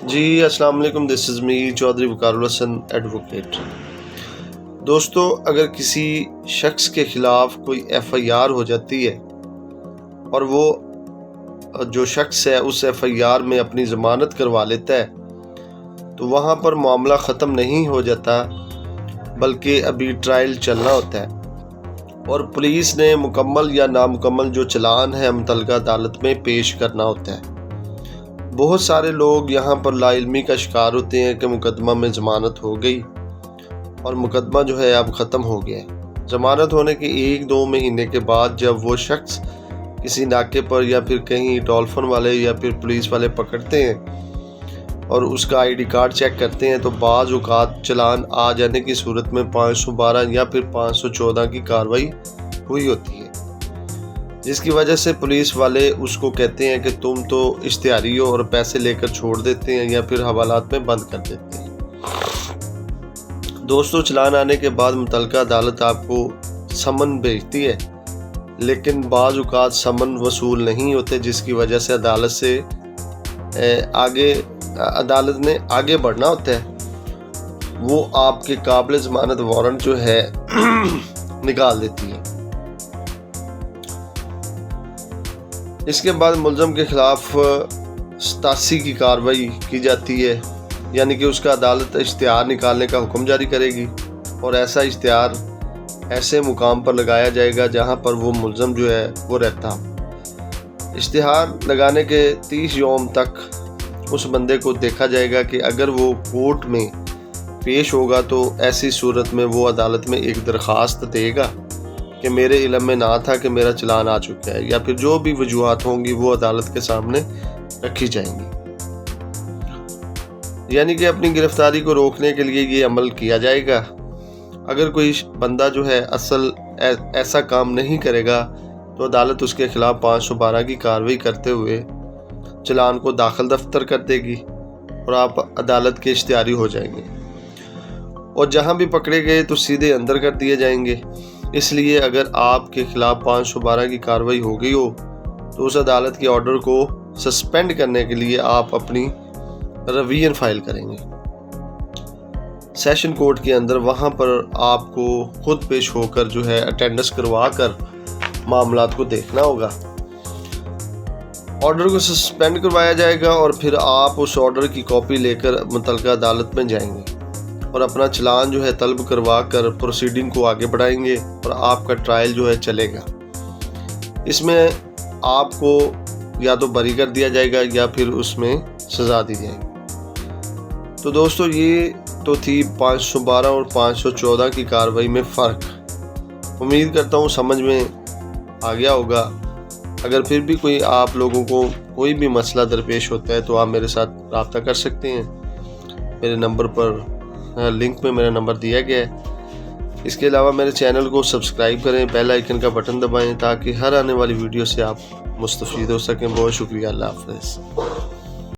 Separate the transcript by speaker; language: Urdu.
Speaker 1: جی السلام علیکم، دس از می چودھری وقار الحسن ایڈوکیٹ۔ دوستو، اگر کسی شخص کے خلاف کوئی ایف آئی آر ہو جاتی ہے اور وہ جو شخص ہے اس ایف آئی آر میں اپنی ضمانت کروا لیتا ہے تو وہاں پر معاملہ ختم نہیں ہو جاتا، بلکہ ابھی ٹرائل چلنا ہوتا ہے اور پولیس نے مکمل یا نامکمل جو چلان ہے متعلقہ عدالت میں پیش کرنا ہوتا ہے۔ بہت سارے لوگ یہاں پر لا علمی کا شکار ہوتے ہیں کہ مقدمہ میں ضمانت ہو گئی اور مقدمہ جو ہے اب ختم ہو گیا ہے۔ ضمانت ہونے کے 1-2 مہینے کے بعد جب وہ شخص کسی ناکے پر یا پھر کہیں ٹولفن والے یا پھر پولیس والے پکڑتے ہیں اور اس کا آئی ڈی کارڈ چیک کرتے ہیں تو بعض اوقات چلان آ جانے کی صورت میں 512 یا پھر 514 کی کارروائی ہوئی ہوتی ہے، جس کی وجہ سے پولیس والے اس کو کہتے ہیں کہ تم تو اشتہاری ہو اور پیسے لے کر چھوڑ دیتے ہیں یا پھر حوالات میں بند کر دیتے ہیں۔ دوستو، چلان آنے کے بعد متعلقہ عدالت آپ کو سمن بھیجتی ہے، لیکن بعض اوقات سمن وصول نہیں ہوتے، جس کی وجہ سے عدالت نے آگے بڑھنا ہوتا ہے، وہ آپ کے قابل ضمانت وارنٹ جو ہے نکال دیتی ہے۔ اس کے بعد ملزم کے خلاف 87 کی کارروائی کی جاتی ہے، یعنی کہ اس کا عدالت اشتہار نکالنے کا حکم جاری کرے گی اور ایسا اشتہار ایسے مقام پر لگایا جائے گا جہاں پر وہ ملزم جو ہے وہ رہتا ہو۔ اشتہار لگانے کے 30 یوم تک اس بندے کو دیکھا جائے گا کہ اگر وہ کورٹ میں پیش ہوگا تو ایسی صورت میں وہ عدالت میں ایک درخواست دے گا کہ میرے علم میں نہ تھا کہ میرا چلان آ چکا ہے، یا پھر جو بھی وجوہات ہوں گی وہ عدالت کے سامنے رکھی جائیں گی۔ یعنی کہ اپنی گرفتاری کو روکنے کے لیے یہ عمل کیا جائے گا۔ اگر کوئی بندہ جو ہے ایسا کام نہیں کرے گا تو عدالت اس کے خلاف 512 کی کارروائی کرتے ہوئے چلان کو داخل دفتر کر دے گی اور آپ عدالت کے اشتہاری ہو جائیں گے، اور جہاں بھی پکڑے گئے تو سیدھے اندر کر دیے جائیں گے۔ اس لیے اگر آپ کے خلاف 512 کی کارروائی ہو گئی ہو تو اس عدالت کے آرڈر کو سسپینڈ کرنے کے لیے آپ اپنی ریویژن فائل کریں گے سیشن کورٹ کے اندر۔ وہاں پر آپ کو خود پیش ہو کر جو ہے اٹینڈنس کروا کر معاملات کو دیکھنا ہوگا۔ آرڈر کو سسپینڈ کروایا جائے گا اور پھر آپ اس آرڈر کی کاپی لے کر متعلقہ عدالت میں جائیں گے اور اپنا چلان جو ہے طلب کروا کر پروسیڈنگ کو آگے بڑھائیں گے اور آپ کا ٹرائل جو ہے چلے گا۔ اس میں آپ کو یا تو بری کر دیا جائے گا یا پھر اس میں سزا دی جائے گی۔ تو دوستو، یہ تو تھی 512 اور 514 کی کارروائی میں فرق۔ امید کرتا ہوں سمجھ میں آ گیا ہوگا۔ اگر پھر بھی کوئی آپ لوگوں کو کوئی بھی مسئلہ درپیش ہوتا ہے تو آپ میرے ساتھ رابطہ کر سکتے ہیں۔ میرے نمبر پر لنک میں میرا نمبر دیا گیا ہے۔ اس کے علاوہ میرے چینل کو سبسکرائب کریں، بیل آئیکن کا بٹن دبائیں تاکہ ہر آنے والی ویڈیو سے آپ مستفید ہو سکیں۔ بہت شکریہ، اللہ حافظ۔